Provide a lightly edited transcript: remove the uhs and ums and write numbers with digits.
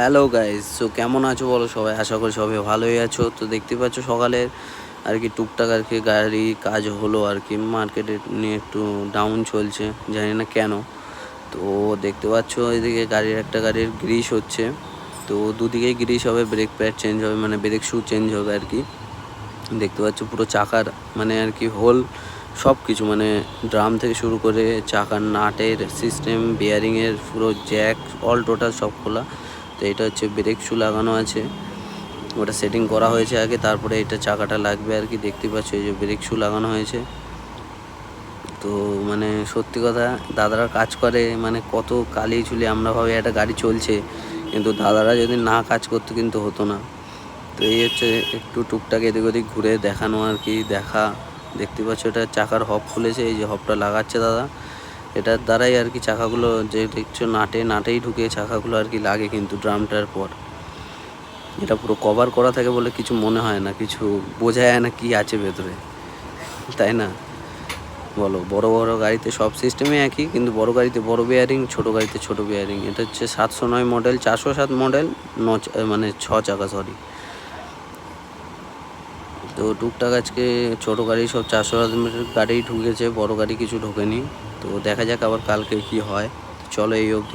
Hello guys, so কেমন আছো বলো সবাই? আশা করি সবাই ভালোই আছো। তো দেখতে পাচ্ছ সকালের আর কি টুকটাক আর কি গাড়ি কাজ হলো আর কি, মার্কেটে নিয়ে একটু ডাউন চলছে, জানি না কেন। তো দেখতে পাচ্ছ এদিকে গাড়ির গ্রিস হচ্ছে। তো দুদিকেই গ্রিস হবে, ব্রেক প্যাড চেঞ্জ হবে, মানে ব্রেক শু চেঞ্জ হবে আর কি। দেখতে পাচ্ছ পুরো চাকার মানে আর কি হোল সব কিছু, মানে ড্রাম থেকে শুরু করে চাকার নাটের সিস্টেম, বিয়ারিংয়ের পুরো জ্যাক অল টোটাল সব খোলা। তো এটা হচ্ছে ব্রেক শু লাগানো আছে, ওটা সেটিং করা হয়েছে আগে, তারপরে এটা চাকাটা লাগবে আর কি। দেখতে পাচ্ছ এই যে ব্রেক শু লাগানো হয়েছে। তো মানে সত্যি কথা, দাদারা কাজ করে মানে কত কালি চুলি, আমরা ভাবি একটা গাড়ি চলছে, কিন্তু দাদারা যদি না কাজ করতো কিন্তু হতো না। তো এই হচ্ছে একটু টুকটাক এদিক ওদিক ঘুরে দেখানো আর কি, দেখতে পাচ্ছ এটা চাকার হব খুলেছে, এই যে হবটা লাগাচ্ছে দাদা। এটার দ্বারাই আর কি চাকাগুলো যে দেখছো নাটেই ঢুকে চাকাগুলো আর কি লাগে, কিন্তু ড্রামটার পর এটা পুরো কভার করা থাকে বলে কিছু মনে হয় না, কিছু বোঝা যায় না কি আছে ভেতরে, তাই না বলো? বড় বড় গাড়িতে সব সিস্টেমই একই, কিন্তু বড় গাড়িতে বড় বিয়ারিং, ছোট গাড়িতে ছোট বিয়ারিং। এটা হচ্ছে 709 মডেল, 407 মডেল, মানে 6 চাকা, সরি। তো টুকটাক আজকে ছোটো গাড়ি সব 400 গাড়ি ঢুকেছে, বড় গাড়ি কিছু ঢোকেনি। তো দেখা যাক আবার কালকে কি হয়। চলো এই অবধি।